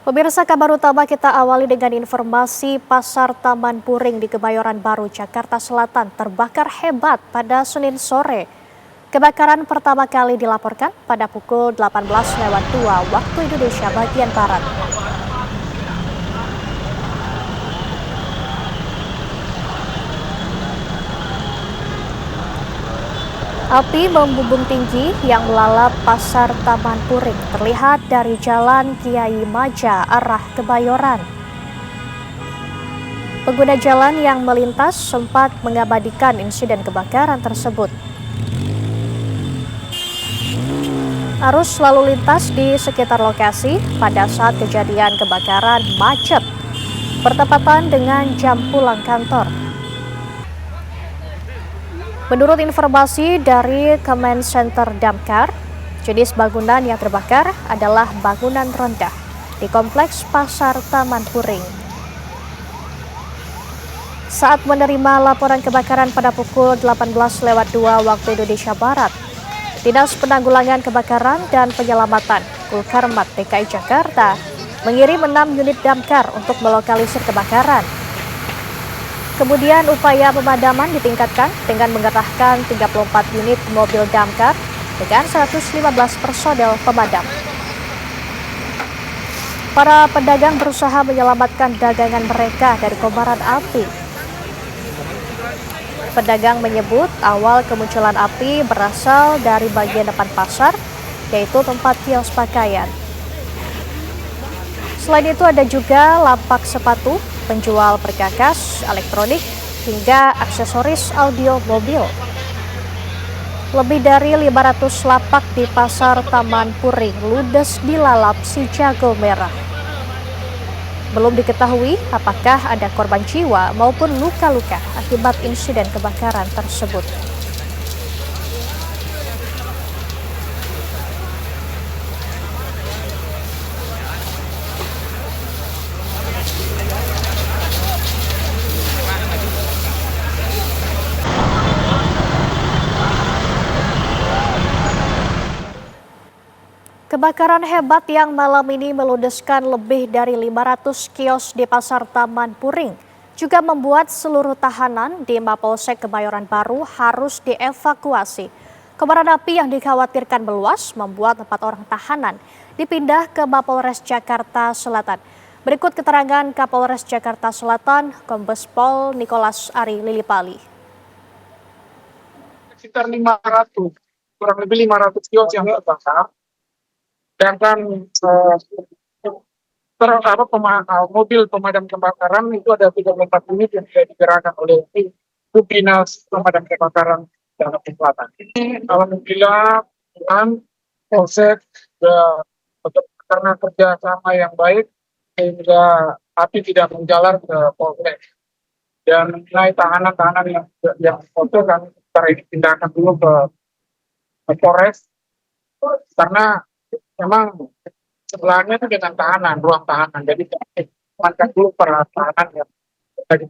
Pemirsa, kabar utama kita awali dengan informasi Pasar Taman Puring di Kebayoran Baru, Jakarta Selatan terbakar hebat pada Senin sore. Kebakaran pertama kali dilaporkan pada pukul 18:02 waktu Indonesia bagian Barat. Api membumbung tinggi yang melalap Pasar Taman Puring terlihat dari Jalan Kiai Maja arah Kebayoran. Pengguna jalan yang melintas sempat mengabadikan insiden kebakaran tersebut. Arus lalu lintas di sekitar lokasi pada saat kejadian kebakaran macet, bertepatan dengan jam pulang kantor. Menurut informasi dari Command Center Damkar, jenis bangunan yang terbakar adalah bangunan rendah di Kompleks Pasar Taman Puring. Saat menerima laporan kebakaran pada pukul 18:02 waktu Indonesia Barat, Dinas Penanggulangan Kebakaran dan Penyelamatan Kulkarmat DKI Jakarta mengirim 6 unit damkar untuk melokalisir kebakaran. Kemudian upaya pemadaman ditingkatkan dengan mengerahkan 34 unit mobil damkar dengan 115 personel pemadam. Para pedagang berusaha menyelamatkan dagangan mereka dari kobaran api. Pedagang menyebut awal kemunculan api berasal dari bagian depan pasar, yaitu tempat kios pakaian. Selain itu ada juga lapak sepatu, penjual perkakas, elektronik, hingga aksesoris audio mobil. Lebih dari 500 lapak di Pasar Taman Puring ludes dilalap si jago merah. Belum diketahui apakah ada korban jiwa maupun luka-luka akibat insiden kebakaran tersebut. Kebakaran hebat yang malam ini meludeskan lebih dari 500 kios di Pasar Taman Puring juga membuat seluruh tahanan di Mapolsek Kebayoran Baru harus dievakuasi. Kobaran api yang dikhawatirkan meluas membuat 4 orang tahanan dipindah ke Mapolres Jakarta Selatan. Berikut keterangan Kapolres Jakarta Selatan, Kombes Pol Nikolas Ari Lilipali. Sekitar 500, kurang lebih 500 kios yang terbakar. Sedangkan mobil pemadam kebakaran itu ada 34 unit yang sudah digerakkan oleh Dinas Pemadam Kebakaran Jakarta Selatan. Ini alhamdulillah Polsek karena kerjasama yang baik sehingga api tidak menjalar ke Polsek. Dan nilai tahanan-tahanan yang foto kami pindahkan dulu ke Polres karena memang sebelahnya itu dengan tahanan, ruang tahanan. Jadi kita dulu para tahanan yang dari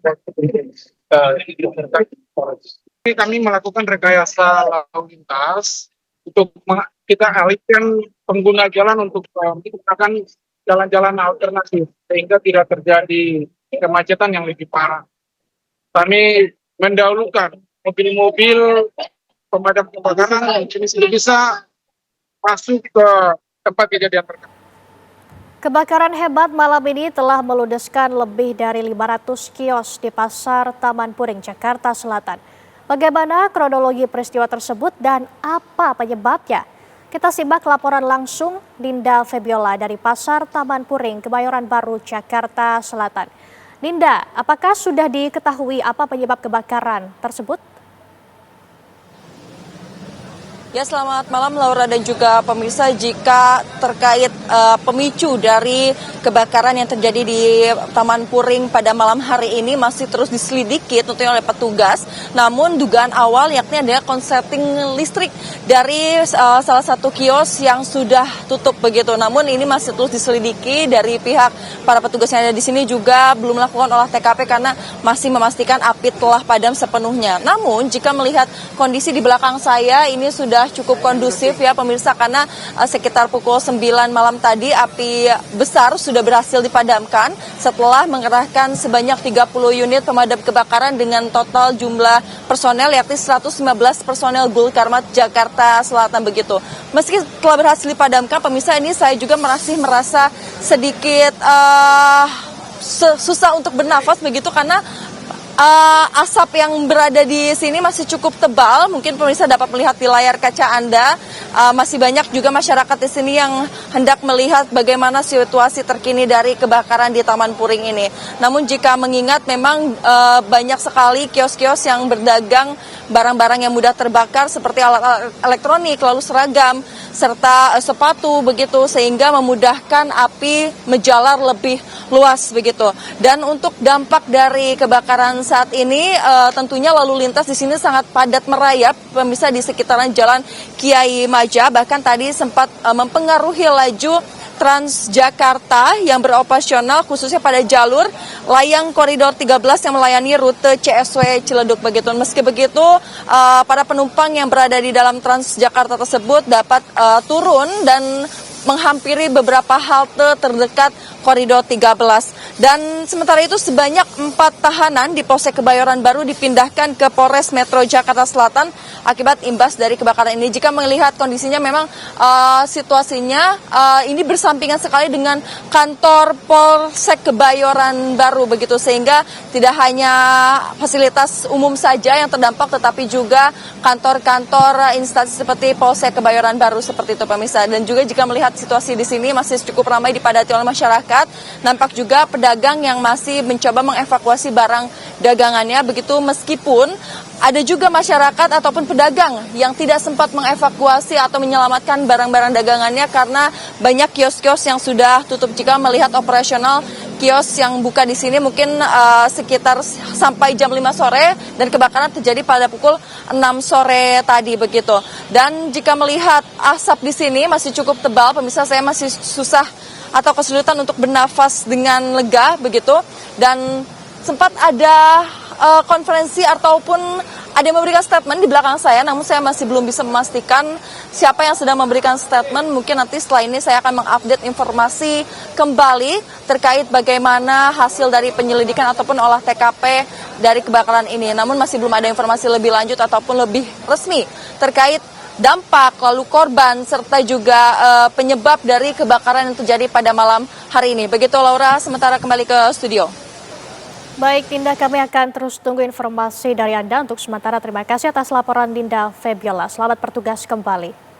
Polres. Kami melakukan rekayasa lalu lintas untuk kita alihkan pengguna jalan untuk menggunakan jalan-jalan alternatif sehingga tidak terjadi kemacetan yang lebih parah. Kami mendahulukan mobil-mobil pemadam kebakaran yang bisa masuk ke tempat kejadian perkara. Kebakaran hebat malam ini telah meludeskan lebih dari 500 kios di Pasar Taman Puring, Jakarta Selatan. Bagaimana kronologi peristiwa tersebut dan apa penyebabnya? Kita simak laporan langsung Ninda Febiola dari Pasar Taman Puring, Kebayoran Baru, Jakarta Selatan. Ninda, apakah sudah diketahui apa penyebab kebakaran tersebut? Ya, selamat malam Laura dan juga pemirsa. Jika terkait pemicu dari kebakaran yang terjadi di Taman Puring pada malam hari ini masih terus diselidiki tentunya oleh petugas. Namun dugaan awal yakni adalah konsleting listrik dari salah satu kios yang sudah tutup begitu. Namun ini masih terus diselidiki dari pihak para petugas yang ada di sini juga belum melakukan olah TKP karena masih memastikan api telah padam sepenuhnya. Namun jika melihat kondisi di belakang saya ini sudah sudah cukup kondusif ya pemirsa, karena sekitar pukul 9 malam tadi api besar sudah berhasil dipadamkan setelah mengerahkan sebanyak 30 unit pemadam kebakaran dengan total jumlah personel yakni 115 personel Gulkarmat Jakarta Selatan begitu. Meski telah berhasil dipadamkan pemirsa, ini saya juga masih merasa sedikit susah untuk bernafas begitu, karena asap yang berada di sini masih cukup tebal. Mungkin pemirsa dapat melihat di layar kaca Anda, masih banyak juga masyarakat di sini yang hendak melihat bagaimana situasi terkini dari kebakaran di Taman Puring ini. Namun jika mengingat memang banyak sekali kios-kios yang berdagang barang-barang yang mudah terbakar seperti alat elektronik, lalu seragam, serta sepatu begitu, sehingga memudahkan api menjalar lebih luas begitu. Dan untuk dampak dari kebakaran saat ini tentunya lalu lintas di sini sangat padat merayap pemirsa di sekitaran Jalan Kiai Maja, bahkan tadi sempat mempengaruhi laju Transjakarta yang beroperasional khususnya pada jalur layang koridor 13 yang melayani rute CSW Ciledug begitu. Meski begitu, para penumpang yang berada di dalam Transjakarta tersebut dapat turun dan menghampiri beberapa halte terdekat koridor 13. Dan sementara itu sebanyak 4 tahanan di Polsek Kebayoran Baru dipindahkan ke Polres Metro Jakarta Selatan akibat imbas dari kebakaran ini. Jika melihat kondisinya memang situasinya ini bersampingan sekali dengan kantor Polsek Kebayoran Baru begitu, sehingga tidak hanya fasilitas umum saja yang terdampak tetapi juga kantor-kantor instansi seperti Polsek Kebayoran Baru seperti itu pemirsa. Dan juga jika melihat situasi di sini masih cukup ramai dipadati oleh masyarakat, nampak juga pedagang yang masih mencoba mengevakuasi barang dagangannya begitu, meskipun ada juga masyarakat ataupun pedagang yang tidak sempat mengevakuasi atau menyelamatkan barang-barang dagangannya karena banyak kios-kios yang sudah tutup. Jika melihat operasional kios yang buka di sini mungkin sekitar sampai jam 5 sore dan kebakaran terjadi pada pukul 6 sore tadi begitu. Dan jika melihat asap di sini masih cukup tebal pemirsa, saya masih susah atau kesulitan untuk bernafas dengan lega begitu. Dan sempat ada konferensi ataupun ada yang memberikan statement di belakang saya, namun saya masih belum bisa memastikan siapa yang sedang memberikan statement. Mungkin nanti setelah ini saya akan mengupdate informasi kembali terkait bagaimana hasil dari penyelidikan ataupun olah TKP dari kebakaran ini. Namun masih belum ada informasi lebih lanjut ataupun lebih resmi terkait dampak, lalu korban, serta juga penyebab dari kebakaran yang terjadi pada malam hari ini. Begitu Laura, sementara kembali ke studio. Baik Dinda, kami akan terus tunggu informasi dari Anda. Untuk sementara terima kasih atas laporan Dinda Febiola. Selamat bertugas kembali.